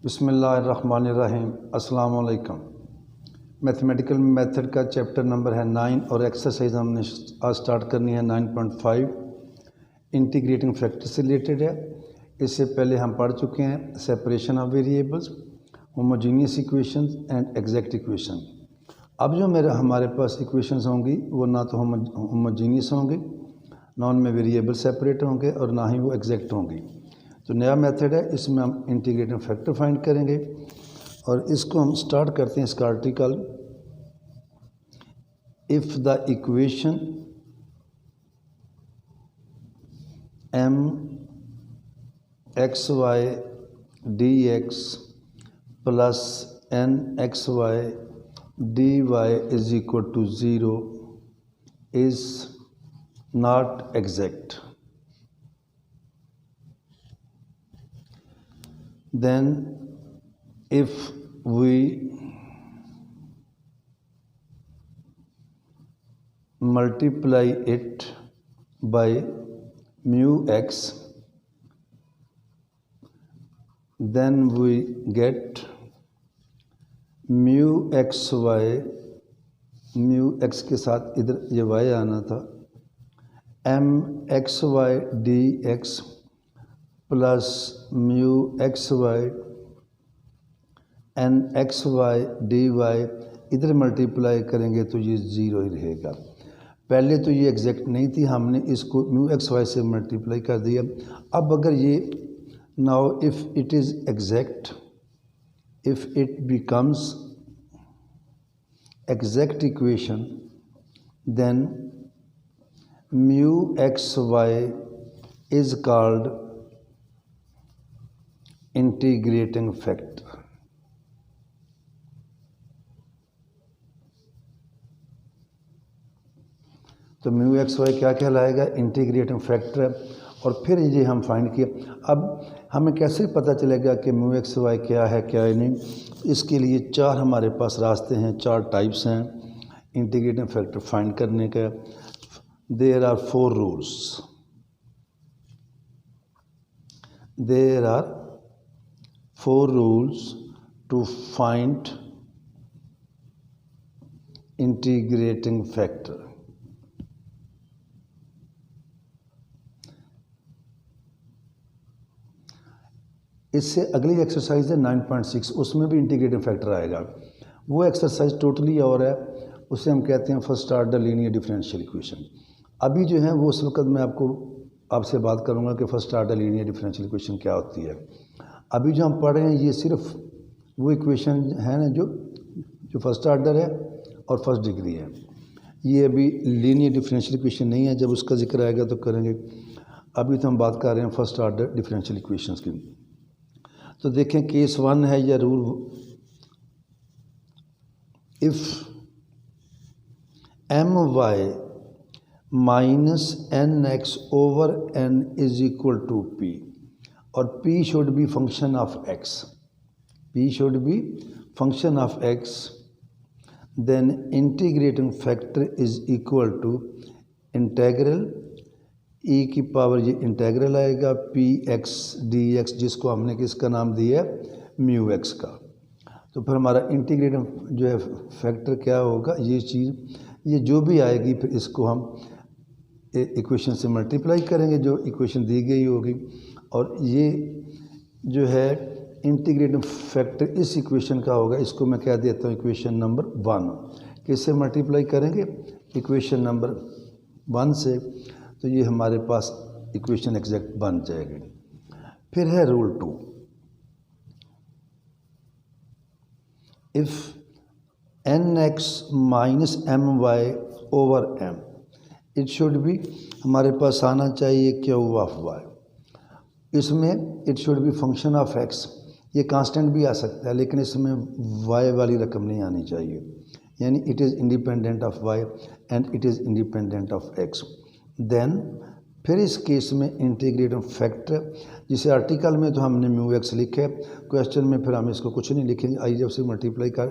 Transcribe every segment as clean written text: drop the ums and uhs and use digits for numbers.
बिस्मिल्लाहिर्रहमानिर्रहीम। अस्सलाम वालेकुम। मैथमेटिकल मेथड का चैप्टर नंबर है 9 और एक्सरसाइज हमने आज स्टार्ट करनी है 9.5 इंटीग्रेटिंग फैक्टर से रिलेटेड है। इससे पहले हम पढ़ चुके हैं separation of variables, homogeneous equations and exact equation. अब जो हमारे पास इक्वेशंस होंगी वो ना तो होमोजीनियस होंगी, ना उनमें वेरिएबल सेपरेट होंगे और ना ही वो एग्जैक्ट होंगी। तो नया मेथड है, इसमें हम इंटीग्रेटिंग फैक्टर फाइंड करेंगे और इसको हम स्टार्ट करते हैं इसका article. If the equation m x Y D x plus n x Y D y is equal to 0 is not exact, then if we multiply it by mu x, then we get mu xy, mu x के साथ इधर ये y आना था, m xy dx plus mu x y n x Y D y, इधर multiply करेंगे तो ये 0 ही रहेगा। पहले तो ये एग्जैक्ट नहीं थी, हमने इसको म्यू एक्स वाई से मल्टीप्लाई कर दिया। अब अगर ये now if it is exact, if it becomes exact equation, then mu x y is called integrating factor. तो म्यू एक्स वाई क्या कहलाएगा? इंटीग्रेटिंग फैक्टर है। और फिर ये हम फाइंड किया। अब हमें कैसे पता चलेगा कि म्यू एक्स वाई क्या है क्या है नहीं? इसके लिए चार हमारे पास रास्ते हैं, चार टाइप्स हैं इंटीग्रेटिंग फैक्टर फाइंड करने का। There are 4 rules, there are 4 rules to find integrating factor. इससे अगली एक्सरसाइज है 9.6, उसमें भी इंटीग्रेटिंग फैक्टर आएगा। वो एक्सरसाइज टोटली और है, उसे हम कहते हैं first order linear differential equation. अभी जो है वो उस वक्त मैं आपसे बात करूंगा कि first order linear differential equation क्या होती है। अभी जो हम पढ़ रहे हैं ये सिर्फ वो इक्वेशन है ना जो फर्स्ट ऑर्डर है और फर्स्ट डिग्री है। ये अभी लीनियर डिफरेंशियल इक्वेशन नहीं है, जब उसका जिक्र आएगा तो करेंगे। अभी तो हम बात कर रहे हैं फर्स्ट ऑर्डर डिफरेंशियल इक्वेशंस की। तो देखें केस 1 है या rule, if m y minus n x over n is equal to P और P should be function of x, P should be function of x, then integrating factor is equal to integral e की power, ये integral आएगा px dx, जिसको हमने किसका नाम दिया है? म्यू एक्स का। तो फिर हमारा इंटीग्रेटिंग जो है फैक्टर क्या होगा? ये चीज़, ये जो भी आएगी फिर इसको हम इक्वेशन से मल्टीप्लाई करेंगे जो इक्वेशन दी गई होगी। और ये जो है इंटीग्रेटिंग फैक्टर इस इक्वेशन का होगा, इसको मैं कह देता हूँ इक्वेशन नंबर 1। किससे मल्टीप्लाई करेंगे? इक्वेशन नंबर 1 से। तो ये हमारे पास इक्वेशन एग्जैक्ट बन जाएगी। फिर है rule 2, if n x minus m y over m, it should be, हमारे पास आना चाहिए क्यू ऑफ वाई। इसमें it should be function of x, ये कांस्टेंट भी आ सकता है लेकिन इसमें वाई वाली रकम नहीं आनी चाहिए, यानी it is independent of y and it is independent of x. Then फिर इस केस में इंटीग्रेटिंग फैक्टर, जिसे आर्टिकल में तो हमने म्यू एक्स लिखे, क्वेश्चन में फिर हम इसको कुछ नहीं लिखेंगे, आई एफ से मल्टीप्लाई कर,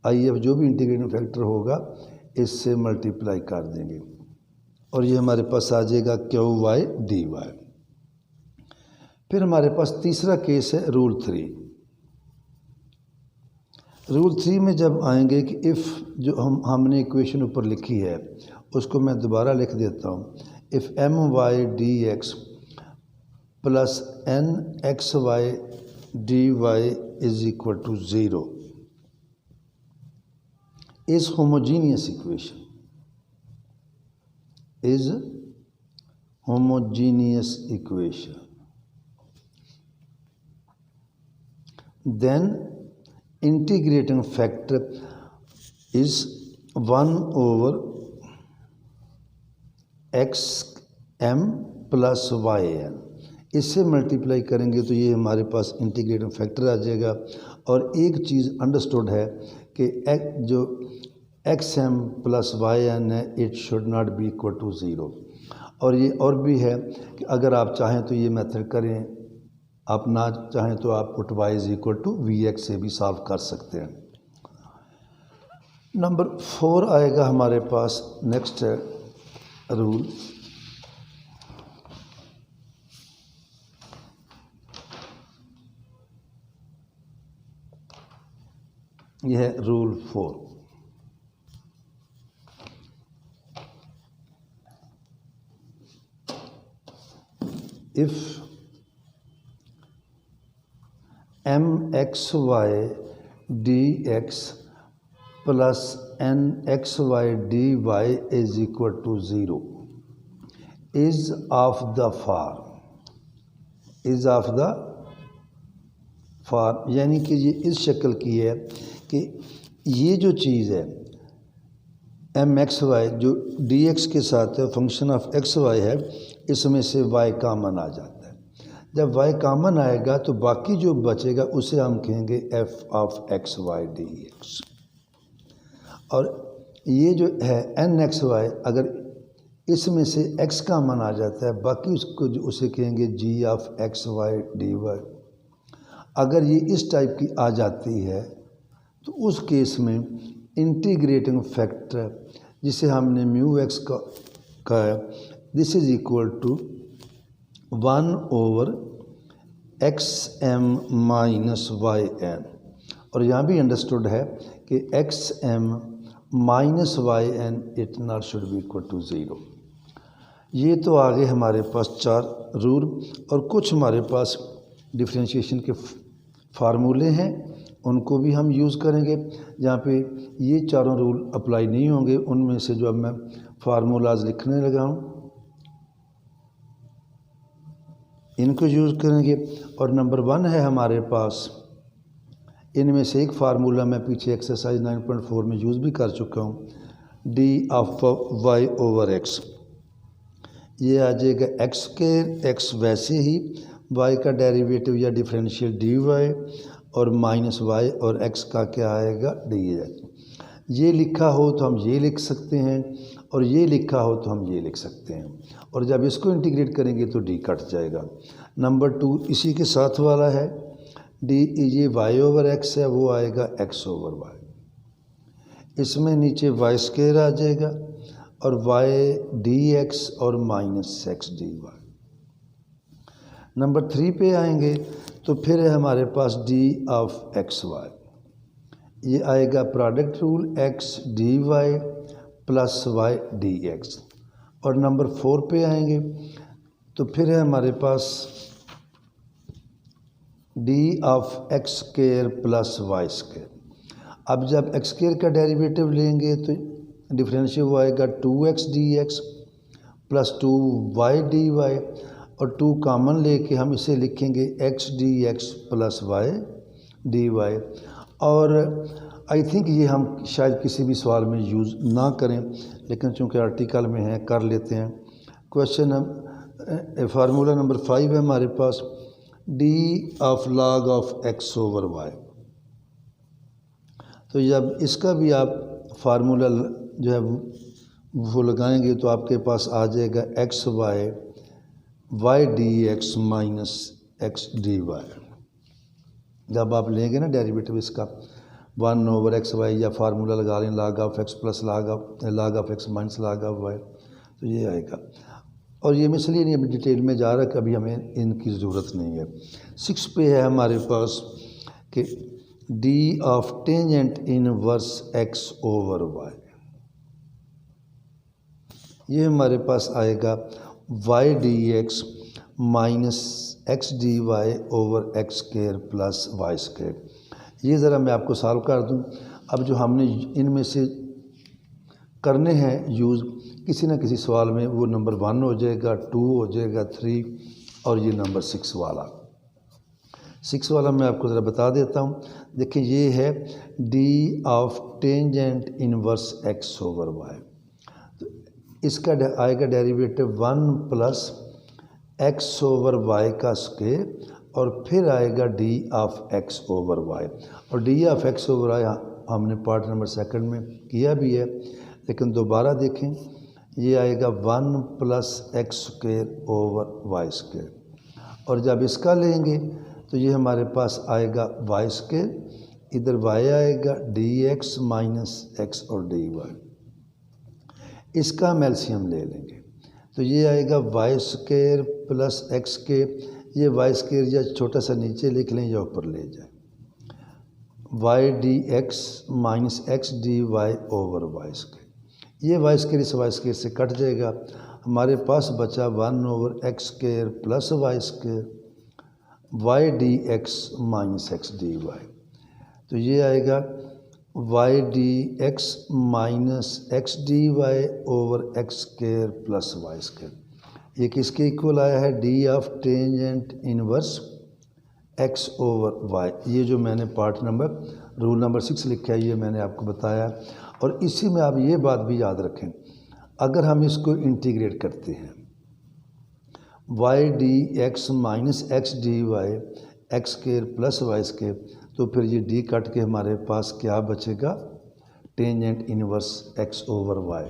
आई एफ जो भी इंटीग्रेटिंग फैक्टर होगा इससे मल्टीप्लाई कर देंगे और ये हमारे पास आ जाएगा क्यू वाई डी वाई। फिर हमारे पास तीसरा केस है रूल 3, रूल 3 में जब आएंगे कि इफ़ जो हमने इक्वेशन ऊपर लिखी है उसको मैं दोबारा लिख देता हूँ। If m y D x plus n x Y D y is equal to 0 is homogeneous equation, is homogeneous equation, then integrating factor is 1 over x m plus Y n. इससे मल्टीप्लाई करेंगे तो ये हमारे पास integrating factor आ जाएगा। और एक चीज़ understood है कि जो X M plus Y N है it should not be equal to 0। और ये और भी है कि अगर आप चाहें तो ये मेथड करें, आप ना चाहें तो आप put y is equal to v x से भी सॉल्व कर सकते हैं। नंबर 4 आएगा हमारे पास नेक्स्ट रूल। यह है rule 4। If m x Y D x plus n x Y D y is equal to 0 is of the form, is of the form, यानी कि ये इस शक्ल की है कि ये जो चीज़ है एम एक्स वाई जो डी एक्स के साथ है फंक्शन ऑफ एक्स वाई है, इसमें से वाई कामन आ जाता है। जब वाई कामन आएगा तो बाकी जो बचेगा उसे हम कहेंगे f of x Y D x. और ये जो है एन एक्स वाई अगर इसमें से एक्स कामन आ जाता है बाकी उसको उसे कहेंगे G of x Y D Y. अगर ये इस टाइप की आ जाती है तो उस केस में इंटीग्रेटिंग फैक्टर जिसे हमने म्यू एक्स का है this is equal to 1 over x m minus y n. और यहाँ भी अंडरस्टूड है कि x m minus y n it not should be equal to 0। ये तो आगे हमारे पास 4 रूल और कुछ हमारे पास डिफरेंशिएशन के फार्मूले हैं, उनको भी हम यूज़ करेंगे। जहाँ पे ये चारों रूल अप्लाई नहीं होंगे उनमें से जो अब मैं फार्मूलाज लिखने लगा हूँ इनको यूज़ करेंगे। और नंबर 1 है हमारे पास, इनमें से एक फार्मूला मैं पीछे एक्सरसाइज 9.4 में यूज़ भी कर चुका हूँ, d of y over x. ये आ जाएगा एक्स के एक्स वैसे ही वाई का डेरिवेटिव या डिफरेंशियल डी वाई और माइनस वाई और एक्स का क्या आएगा डी एक्स। ये लिखा हो तो हम ये लिख सकते हैं और ये लिखा हो तो हम ये लिख सकते हैं। और जब इसको इंटीग्रेट करेंगे तो डी कट जाएगा। नंबर 2 इसी के साथ वाला है, डी ये वाई ओवर एक्स है वो आएगा एक्स ओवर वाई। इसमें नीचे वाई स्क्वायर आ जाएगा और वाई डी एक्स और minus x D Y. Number 3 पे आएंगे तो फिर है हमारे पास डी ऑफ एक्स वाई, ये आएगा product rule X D Y plus Y D x. और नंबर 4 पे आएंगे तो फिर है हमारे पास D of X square plus Y square. अब जब एक्स स्क्वायर का डेरिवेटिव लेंगे तो डिफरेंशियल वो आएगा 2x d x plus 2y d y और 2 कॉमन लेके हम इसे लिखेंगे x d x plus Y D y. और आई थिंक ये हम शायद किसी भी सवाल में यूज़ ना करें लेकिन चूँकि आर्टिकल में है कर लेते हैं। क्वेश्चन फार्मूला नंबर 5 है हमारे पास, D of log of X over Y. तो जब इसका भी आप फार्मूला जो है वो लगाएंगे तो आपके पास आ जाएगा x y y D x minus x D y. जब आप लेंगे ना डेरिवेटिव इसका 1 ओवर एक्स वाई या फार्मूला लगा लें log of x plus log of x minus log of y तो ये आएगा। और ये मैं इसलिए नहीं अभी डिटेल में जा रहा कि अभी हमें इनकी ज़रूरत नहीं है। 6 पे है हमारे पास कि d of tangent inverse x over y, ये हमारे पास आएगा y D x minus x D y over x square plus Y square. ये ज़रा मैं आपको सॉल्व कर दूं। अब जो हमने इनमें से करने हैं यूज़, किसी न किसी सवाल में वो नंबर 1 हो जाएगा, 2 हो जाएगा, 3 और ये नंबर 6 वाला। 6 वाला मैं आपको ज़रा बता देता हूँ। देखिए ये है D of tangent inverse x over Y, तो इसका आएगा derivative 1 plus X over Y का स्क्वायर और फिर आएगा D of X over Y. और D of X over Y हमने पार्ट नंबर 2 में किया भी है, लेकिन दोबारा देखें, ये आएगा 1 plus x square over y square, और जब इसका लेंगे तो ये हमारे पास आएगा वाई स्क्वायर, इधर वाई आएगा डी एक्स माइनस एक्स और डी वाई, इसका हम एलसीएम ले लेंगे तो ये आएगा वाई स्क्वायर प्लस एक्स के, ये वाई स्क्वायर या छोटा सा नीचे लिख लें या ऊपर ले जाए, y D x minus x D y over y square. ये वाई स्क्वायर इस वाई स्क्वायर से कट जाएगा, हमारे पास बचा 1 over x square plus Y square y D x minus x D y. तो ये आएगा y D x minus x D y over x square plus Y square. ये किसके इक्वल आया है? D of tangent inverse x over y. ये जो मैंने पार्ट नंबर रूल नंबर 6 लिखा है ये मैंने आपको बताया। और इसी में आप ये बात भी याद रखें, अगर हम इसको इंटीग्रेट करते हैं y D x minus x D y x square plus Y square, तो फिर ये डी कट के हमारे पास क्या बचेगा? Tangent inverse x over Y.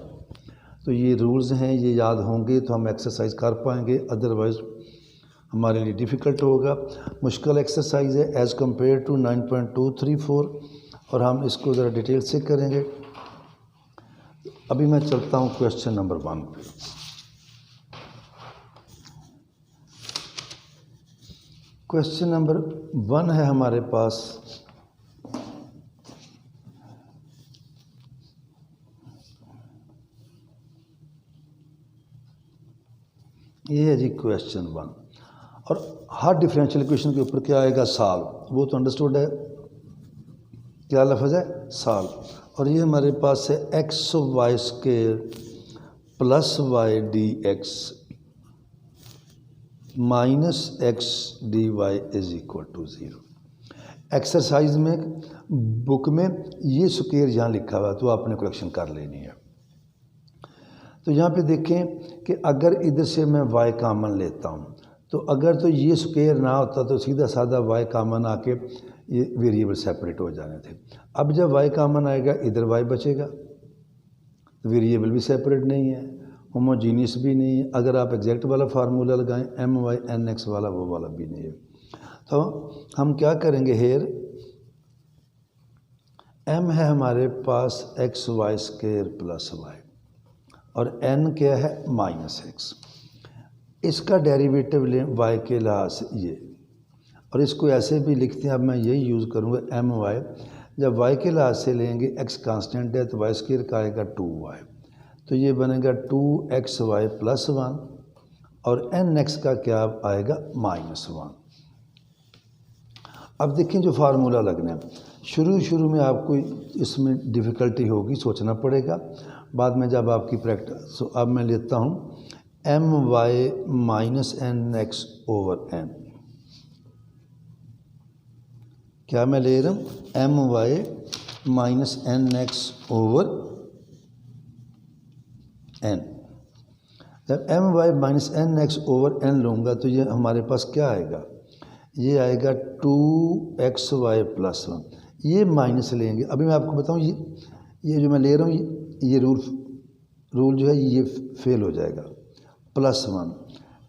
तो ये रूल्स हैं, ये याद होंगे तो हम एक्सरसाइज कर पाएंगे, अदरवाइज़ हमारे लिए डिफ़िकल्ट होगा। मुश्किल एक्सरसाइज है एज़ कम्पेयर टू 9.234, और हम इसको ज़रा डिटेल से करेंगे। अभी मैं चलता हूँ क्वेश्चन नंबर 1 पे। क्वेश्चन नंबर 1 है हमारे पास, ये है जी क्वेश्चन 1। और हर डिफरेंशियल इक्वेशन के ऊपर क्या आएगा? सॉल्व। वो तो अंडरस्टूड है, क्या लफ्ज़ है? सॉल्व। और ये हमारे पास है x Y square plus Y D x minus x D y is equal to 0। Exercise में बुक में ये स्क्वायर यहाँ लिखा हुआ है तो आपने करेक्शन कर लेनी है। तो यहाँ पे देखें कि अगर इधर से मैं y कामन लेता हूँ तो अगर तो ये स्क्वायर ना होता तो सीधा साधा y कामन आके ये वेरिएबल सेपरेट हो जाने थे। अब जब y कामन आएगा इधर y बचेगा, वेरिएबल भी सेपरेट नहीं है, होमोजीनियस भी नहीं है। अगर आप एग्जैक्ट वाला फार्मूला लगाएं my(n)x वाला, वो वाला भी नहीं है। तो हम क्या करेंगे? हेयर m है हमारे पास x Y square plus Y और n क्या है? Minus X. इसका डेरिवेटिव लें y के लिहाज से ये, और इसको ऐसे भी लिखते हैं। अब मैं यही यूज़ करूँगा my। जब y के लिहाज से लेंगे x कांस्टेंट है तो वाई स्क्वायर का आएगा 2y, तो ये बनेगा 2xy प्लस 1 और n(x) का क्या आएगा? -1। अब देखें जो फार्मूला लगना है, शुरू में आपको इसमें डिफ़िकल्टी होगी, सोचना पड़ेगा। बाद में जब आपकी प्रैक्टिस, तो अब मैं लेता हूँ my minus n(x) over n। क्या मैं ले रहा हूँ? my minus n(x) over n। जब my minus n(x) over n लूँगा तो ये हमारे पास क्या आएगा? ये आएगा 2xy प्लस 1। ये माइनस लेंगे। अभी मैं आपको बताऊँ ये जो मैं ले रहा हूँ ये रूल जो है ये फेल हो जाएगा। +1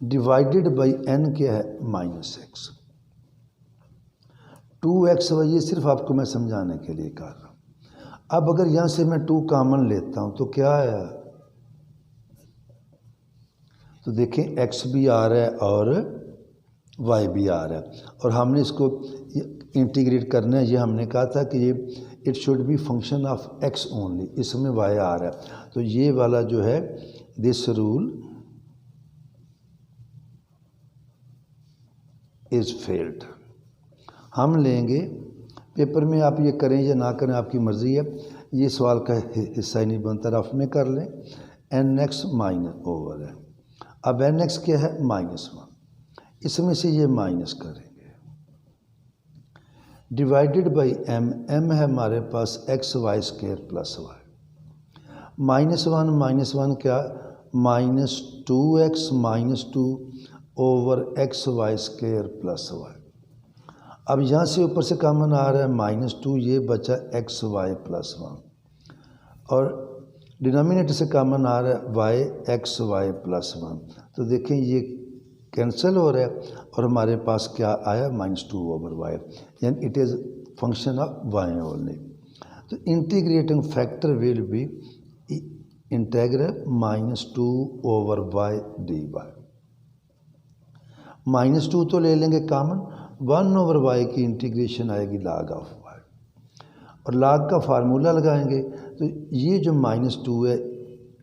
डिवाइडेड बाई n क्या है? -x। 2xy ये सिर्फ आपको मैं समझाने के लिए कर रहा हूँ। अब अगर यहाँ से मैं 2 कॉमन लेता हूँ तो क्या आया? तो देखें x भी आ रहा है और वाई भी आ रहा है और हमने इसको इंटीग्रेट करना है। ये हमने कहा था कि ये it should be function of x only, इसमें वाई आ रहा है तो ये वाला जो है दिस रूल इज़ फेल्ड। हम लेंगे पेपर में, आप ये करें या ना करें आपकी मर्ज़ी है, ये सवाल का हिस्सा ही नहीं बनता, रफ में कर लें। एन एक्स माइनस ओवर है, अब एन एक्स क्या है -1, इसमें से ये माइनस करेंगे डिवाइडेड बाई एम, एम है हमारे पास x Y square plus y, -1 क्या -2x -2 over x Y square plus y. अब यहाँ से ऊपर से कॉमन आ रहा है -2, ये बचा एक्स वाई प्लस 1 और डिनोमिनेटर से कॉमन आ रहा है वाई एक्स वाई प्लस 1। तो देखें ये कैंसिल हो रहा है और हमारे पास क्या आया -2 ओवर वाई, यानी it is function of y only. तो integrating factor will be integral -2 over y dy। -2 तो ले लेंगे कॉमन, 1 ओवर वाई की इंटीग्रेशन आएगी log ऑफ वाई और log का फार्मूला लगाएंगे तो ये जो -2 है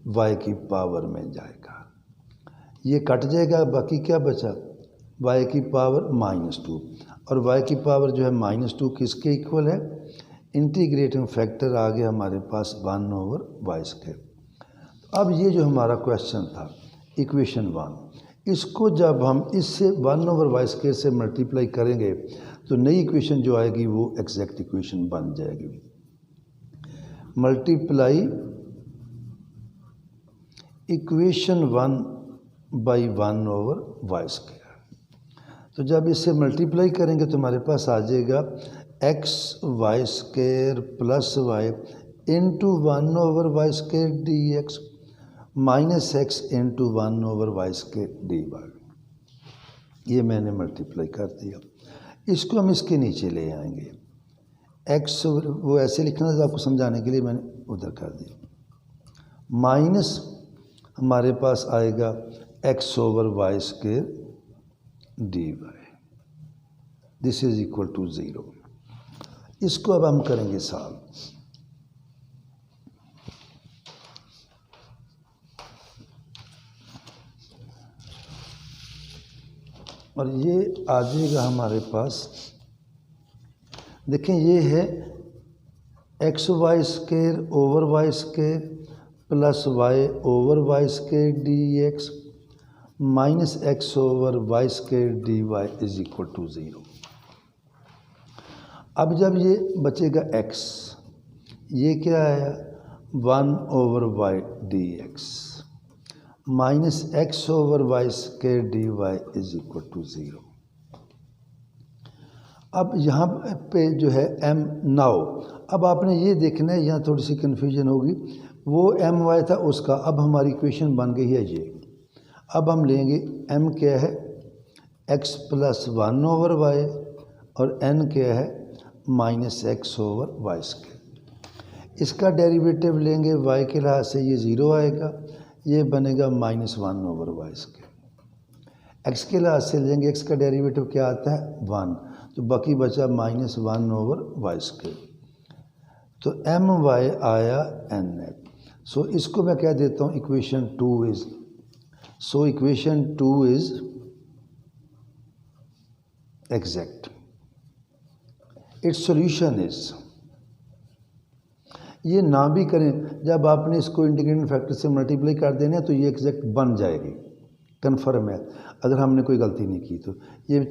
वाई की पावर में जाएगा, ये कट जाएगा, बाकी क्या बचा y की पावर -2 और y की पावर जो है -2 किसके इक्वल है, इंटीग्रेटिंग फैक्टर आ गया हमारे पास 1 ओवर वाई स्क्वायर। अब ये जो हमारा क्वेश्चन था इक्वेशन 1, इसको जब हम इससे 1 ओवर वाई स्क्वायर से मल्टीप्लाई करेंगे तो नई इक्वेशन जो आएगी वो एग्जैक्ट इक्वेशन बन जाएगी। Multiply equation 1 by 1 over y square, तो जब इससे मल्टीप्लाई करेंगे तो हमारे पास आ जाएगा x Y square plus y into 1 over y square d x minus x into 1 over y square d y. ये मैंने मल्टीप्लाई कर दिया, इसको हम इसके नीचे ले आएंगे। एक्स वो ऐसे लिखना था आपको समझाने के लिए मैंने उधर कर दिया, माइनस हमारे पास आएगा x over y square d y, this is equal to 0। इसको अब हम करेंगे सॉल्व। और ये आ जाएगा हमारे पास, देखें ये है x Y square over y square plus y over y square d x minus x over y square d y is equal to 0। अब जब ये बचेगा x, ये क्या आया 1 over y D x minus x over y square d y is equal to 0। अब यहाँ पे जो है m नाउ, अब आपने ये देखना है, यहाँ थोड़ी सी कन्फ्यूजन होगी, वो m y था उसका, अब हमारी इक्वेशन बन गई है ये। अब हम लेंगे m क्या है x प्लस 1 ओवर वाई और n क्या है minus x over y square. इसका डेरिवेटिव लेंगे y के लिहाज से ये 0 आएगा, ये बनेगा -1 ओवर वाई स्क्वायर। x के लिहाज से लेंगे, x का डेरिवेटिव क्या आता है 1, तो बाकी बचा -1 ओवर वाई स्क्वायर। तो एम वाई आया n है। सो इसको मैं क्या देता हूँ equation 2 is, so equation 2 is exact, it's solution is, ये ना भी करें, जब आपने इसको इंटीग्रेटिंग फैक्टर से मल्टीप्लाई कर देना तो ये एग्जैक्ट बन जाएगी, कन्फर्म है, अगर हमने कोई गलती नहीं की तो। ये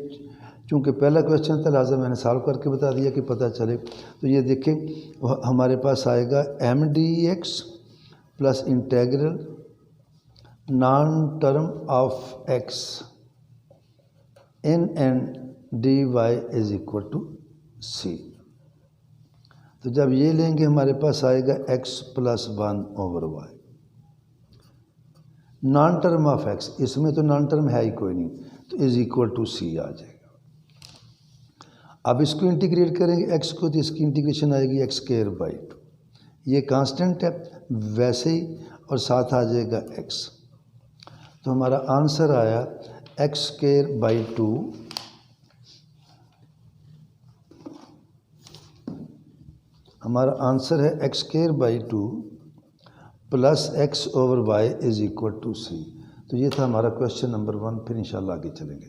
चूँकि पहला क्वेश्चन था लिहाजा मैंने सॉल्व करके बता दिया कि पता चले। तो ये देखें हमारे पास आएगा M d x plus integral non term of x in N d y is equal to C. तो जब ये लेंगे हमारे पास आएगा x plus 1 over y, non term of x, इसमें तो नॉन टर्म है ही कोई नहीं, तो इज इक्वल टू सी आ जाएगा। अब इसको इंटीग्रेट करेंगे x को, तो इसकी इंटीग्रेशन आएगी x स्क्वायर बाई 2, ये कांस्टेंट है वैसे ही, और साथ आ जाएगा x। तो हमारा आंसर आया x square by 2 is equal to 0। हमारा आंसर है x² plus x/y is equal to c। तो ये था हमारा क्वेश्चन नंबर 1। फिर इंशाल्लाह आगे चलेंगे।